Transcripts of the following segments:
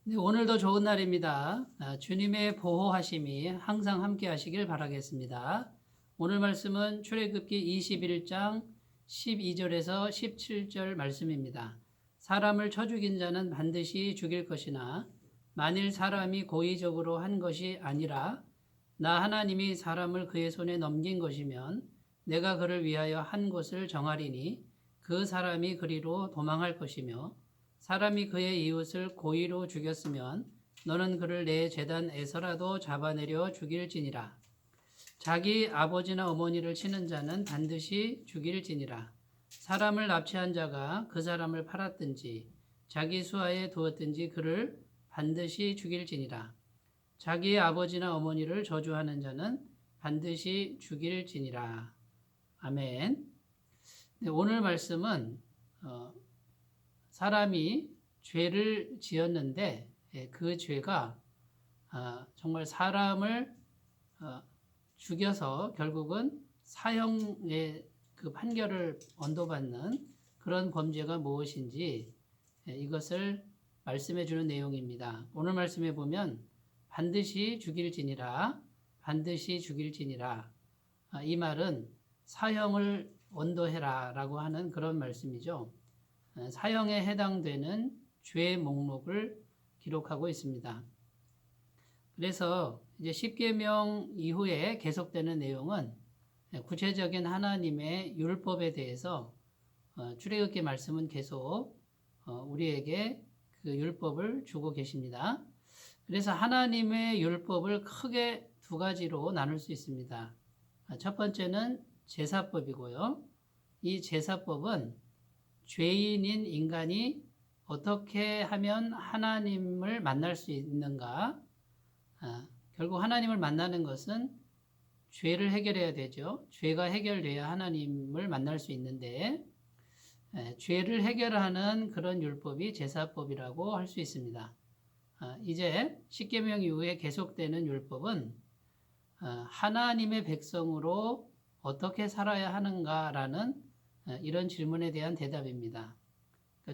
네, 오늘도 좋은 날입니다. 주님의 보호하심이 항상 함께 하시길 바라겠습니다. 오늘 말씀은 출애굽기 21장 12절에서 17절 말씀입니다. 사람을 쳐 죽인 자는 반드시 죽일 것이나 만일 사람이 고의적으로 한 것이 아니라 나 하나님이 사람을 그의 손에 넘긴 것이면 내가 그를 위하여 한 곳을 정하리니 그 사람이 그리로 도망할 것이며 사람이 그의 이웃을 고의로 죽였으면 너는 그를 내 제단에서라도 잡아내려 죽일지니라. 자기 아버지나 어머니를 치는 자는 반드시 죽일지니라. 사람을 납치한 자가 그 사람을 팔았든지 자기 수하에 두었든지 그를 반드시 죽일지니라. 자기의 아버지나 어머니를 저주하는 자는 반드시 죽일지니라. 아멘. 네, 오늘 말씀은 사람이 죄를 지었는데 그 죄가 정말 사람을 죽여서 결국은 사형의 그 판결을 언도받는 그런 범죄가 무엇인지 이것을 말씀해 주는 내용입니다. 오늘 말씀에 보면 반드시 죽일지니라, 반드시 죽일지니라. 이 말은 사형을 언도해라 라고 하는 그런 말씀이죠. 사형에 해당되는 죄 목록을 기록하고 있습니다. 그래서 이제 십계명 이후에 계속되는 내용은 구체적인 하나님의 율법에 대해서 출애굽기 말씀은 계속 우리에게 그 율법을 주고 계십니다. 그래서 하나님의 율법을 크게 두 가지로 나눌 수 있습니다. 첫 번째는 제사법이고요. 이 제사법은 죄인인 인간이 어떻게 하면 하나님을 만날 수 있는가? 결국 하나님을 만나는 것은 죄를 해결해야 되죠. 죄가 해결돼야 하나님을 만날 수 있는데 죄를 해결하는 그런 율법이 제사법이라고 할 수 있습니다. 이제 십계명 이후에 계속되는 율법은 하나님의 백성으로 어떻게 살아야 하는가라는 이런 질문에 대한 대답입니다.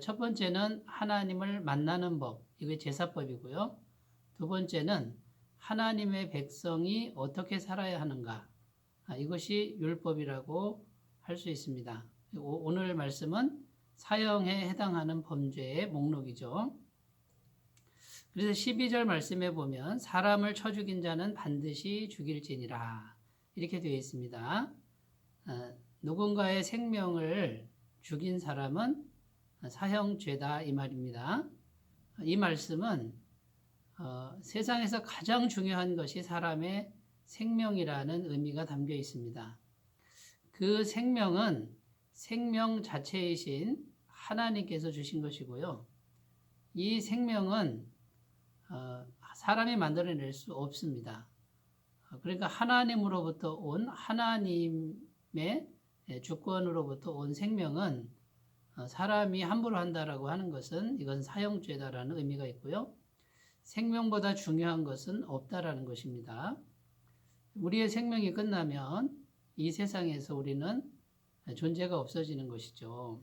첫 번째는 하나님을 만나는 법, 이게 제사법이고요. 두 번째는 하나님의 백성이 어떻게 살아야 하는가, 이것이 율법이라고 할 수 있습니다. 오늘 말씀은 사형에 해당하는 범죄의 목록이죠. 그래서 12절 말씀에 보면 사람을 쳐 죽인 자는 반드시 죽일지니라 이렇게 되어 있습니다. 누군가의 생명을 죽인 사람은 사형죄다 이 말입니다. 이 말씀은 세상에서 가장 중요한 것이 사람의 생명이라는 의미가 담겨 있습니다. 그 생명은 생명 자체이신 하나님께서 주신 것이고요. 이 생명은 사람이 만들어낼 수 없습니다. 그러니까 하나님으로부터 온 하나님의 주권으로부터 온 생명은 사람이 함부로 한다라고 하는 것은 이건 사형죄다라는 의미가 있고요. 생명보다 중요한 것은 없다라는 것입니다. 우리의 생명이 끝나면 이 세상에서 우리는 존재가 없어지는 것이죠.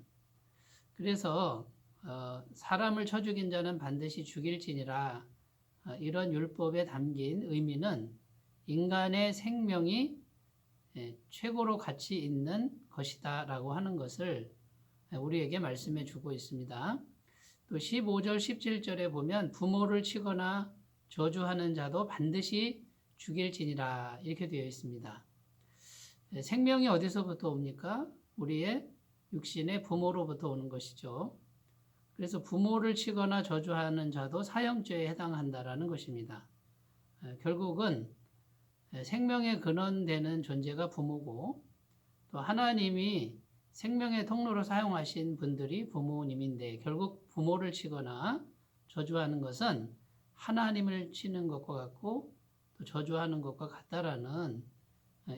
그래서 사람을 쳐 죽인 자는 반드시 죽일지니라 이런 율법에 담긴 의미는 인간의 생명이 최고로 가치 있는 것이다 라고 하는 것을 우리에게 말씀해 주고 있습니다. 또 15절 17절에 보면 부모를 치거나 저주하는 자도 반드시 죽일지니라 이렇게 되어 있습니다. 생명이 어디서부터 옵니까? 우리의 육신의 부모로부터 오는 것이죠. 그래서 부모를 치거나 저주하는 자도 사형죄에 해당한다라는 것입니다. 결국은 생명의 근원되는 존재가 부모고 또 하나님이 생명의 통로로 사용하신 분들이 부모님인데 결국 부모를 치거나 저주하는 것은 하나님을 치는 것과 같고 또 저주하는 것과 같다라는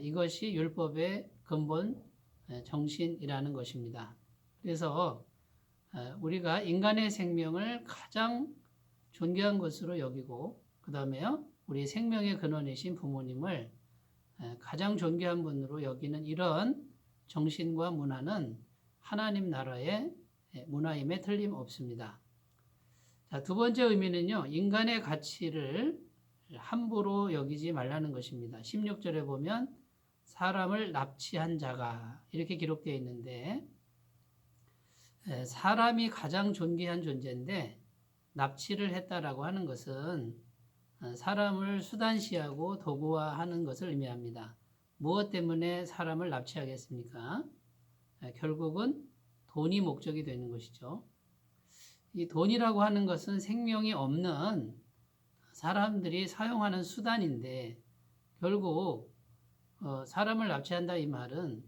이것이 율법의 근본 정신이라는 것입니다. 그래서 우리가 인간의 생명을 가장 존귀한 것으로 여기고 그 다음에요 우리 생명의 근원이신 부모님을 가장 존귀한 분으로 여기는 이런 정신과 문화는 하나님 나라의 문화임에 틀림없습니다. 자, 두 번째 의미는요, 인간의 가치를 함부로 여기지 말라는 것입니다. 16절에 보면 사람을 납치한 자가 이렇게 기록되어 있는데, 사람이 가장 존귀한 존재인데 납치를 했다라고 하는 것은 사람을 수단시하고 도구화하는 것을 의미합니다. 무엇 때문에 사람을 납치하겠습니까? 결국은 돈이 목적이 되는 것이죠. 이 돈이라고 하는 것은 생명이 없는 사람들이 사용하는 수단인데, 결국 사람을 납치한다 이 말은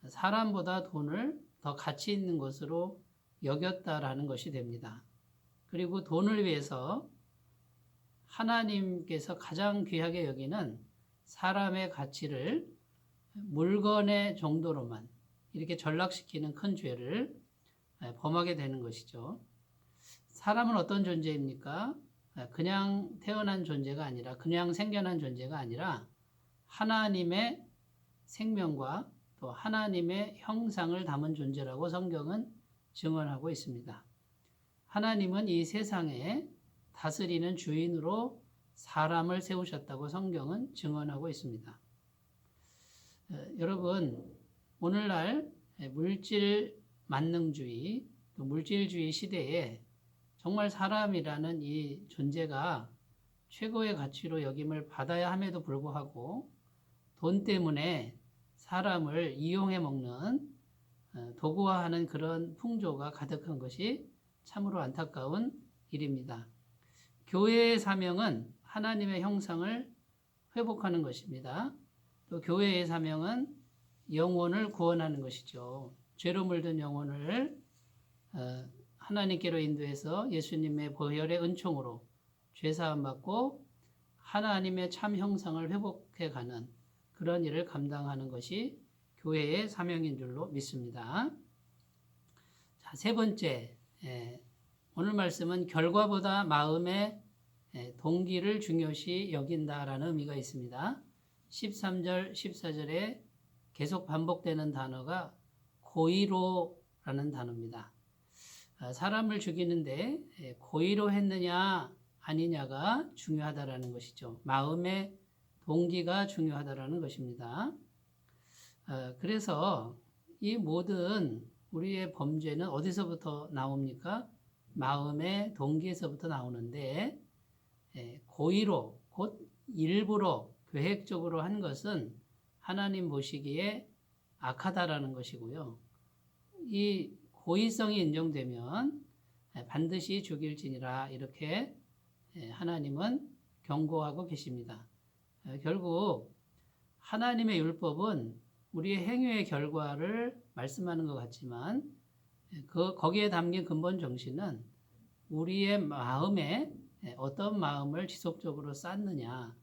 사람보다 돈을 더 가치 있는 것으로 여겼다라는 것이 됩니다. 그리고 돈을 위해서 하나님께서 가장 귀하게 여기는 사람의 가치를 물건의 정도로만 이렇게 전락시키는 큰 죄를 범하게 되는 것이죠. 사람은 어떤 존재입니까? 그냥 태어난 존재가 아니라, 그냥 생겨난 존재가 아니라 하나님의 생명과 또 하나님의 형상을 담은 존재라고 성경은 증언하고 있습니다. 하나님은 이 세상에 다스리는 주인으로 사람을 세우셨다고 성경은 증언하고 있습니다. 여러분, 오늘날 물질 만능주의, 또 물질주의 시대에 정말 사람이라는 이 존재가 최고의 가치로 여김을 받아야 함에도 불구하고 돈 때문에 사람을 이용해 먹는 도구화하는 그런 풍조가 가득한 것이 참으로 안타까운 일입니다. 교회의 사명은 하나님의 형상을 회복하는 것입니다. 또 교회의 사명은 영혼을 구원하는 것이죠. 죄로 물든 영혼을 하나님께로 인도해서 예수님의 보혈의 은총으로 죄사함 받고 하나님의 참 형상을 회복해가는 그런 일을 감당하는 것이 교회의 사명인 줄로 믿습니다. 자, 세 번째, 오늘 말씀은 결과보다 마음의 동기를 중요시 여긴다라는 의미가 있습니다. 13절, 14절에 계속 반복되는 단어가 고의로라는 단어입니다. 사람을 죽이는데 고의로 했느냐 아니냐가 중요하다라는 것이죠. 마음의 동기가 중요하다라는 것입니다. 그래서 이 모든 우리의 범죄는 어디서부터 나옵니까? 마음의 동기에서부터 나오는데, 고의로, 곧 일부러 계획적으로 한 것은 하나님 보시기에 악하다라는 것이고요. 이 고의성이 인정되면 반드시 죽일지니라 이렇게 하나님은 경고하고 계십니다. 결국 하나님의 율법은 우리의 행위의 결과를 말씀하는 것 같지만 거기에 담긴 근본 정신은 우리의 마음에 어떤 마음을 지속적으로 쌓느냐라고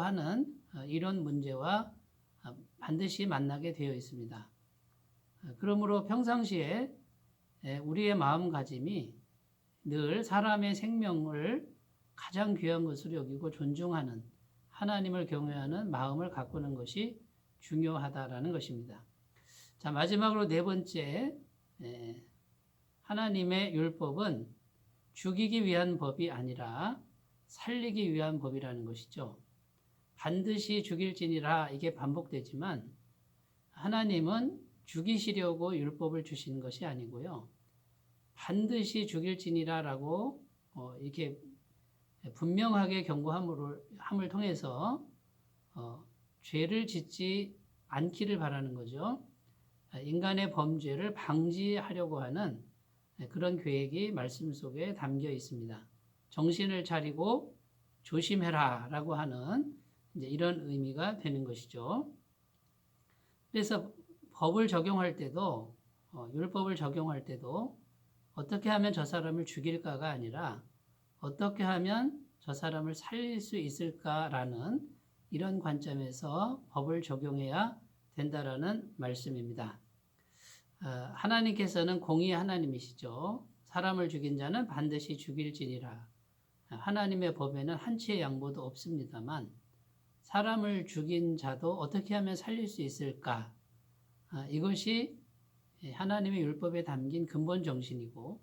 하는 이런 문제와 반드시 만나게 되어 있습니다. 그러므로 평상시에 우리의 마음가짐이 늘 사람의 생명을 가장 귀한 것으로 여기고 존중하는 하나님을 경외하는 마음을 가꾸는 것이 중요하다라는 것입니다. 자, 마지막으로 네 번째, 하나님의 율법은 죽이기 위한 법이 아니라 살리기 위한 법이라는 것이죠. 반드시 죽일지니라 이게 반복되지만 하나님은 죽이시려고 율법을 주시는 것이 아니고요. 반드시 죽일지니라라고 이렇게 분명하게 경고함을 통해서 죄를 짓지 않기를 바라는 거죠. 인간의 범죄를 방지하려고 하는 그런 계획이 말씀 속에 담겨 있습니다. 정신을 차리고 조심해라 라고 하는 이제 이런 의미가 되는 것이죠. 그래서 법을 적용할 때도, 율법을 적용할 때도 어떻게 하면 저 사람을 죽일까가 아니라 어떻게 하면 저 사람을 살릴 수 있을까라는 이런 관점에서 법을 적용해야 된다라는 말씀입니다. 하나님께서는 공의의 하나님이시죠. 사람을 죽인 자는 반드시 죽일지니라. 하나님의 법에는 한치의 양보도 없습니다만 사람을 죽인 자도 어떻게 하면 살릴 수 있을까? 이것이 하나님의 율법에 담긴 근본 정신이고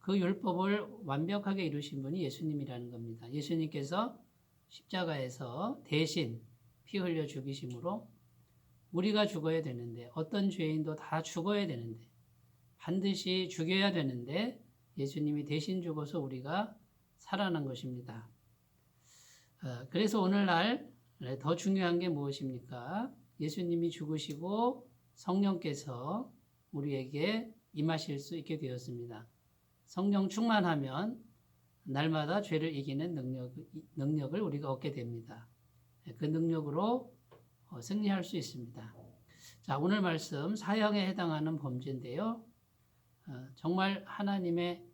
그 율법을 완벽하게 이루신 분이 예수님이라는 겁니다. 예수님께서 십자가에서 대신 피 흘려 죽이심으로 우리가 죽어야 되는데, 어떤 죄인도 다 죽어야 되는데, 반드시 죽여야 되는데 예수님이 대신 죽어서 우리가 살아난 것입니다. 그래서 오늘날 더 중요한 게 무엇입니까? 예수님이 죽으시고 성령께서 우리에게 임하실 수 있게 되었습니다. 성령 충만하면 날마다 죄를 이기는 능력을 우리가 얻게 됩니다. 그 능력으로 승리할 수 있습니다. 자, 오늘 말씀 사형에 해당하는 범죄인데요. 정말 하나님의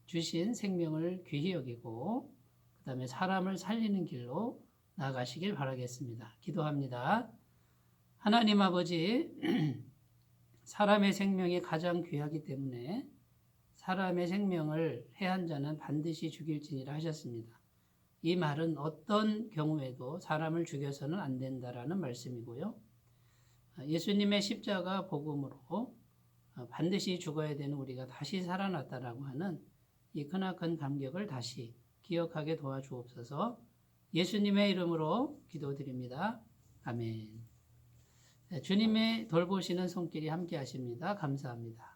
주신 생명을 귀히 여기고 그 다음에 사람을 살리는 길로 나아가시길 바라겠습니다. 기도합니다. 하나님 아버지, 사람의 생명이 가장 귀하기 때문에 사람의 생명을 해한 자는 반드시 죽일지니라 하셨습니다. 이 말은 어떤 경우에도 사람을 죽여서는 안 된다라는 말씀이고요. 예수님의 십자가 복음으로 반드시 죽어야 되는 우리가 다시 살아났다라고 하는 이 크나큰 감격을 다시 기억하게 도와주옵소서. 예수님의 이름으로 기도드립니다. 아멘. 주님의 돌보시는 손길이 함께 하십니다. 감사합니다.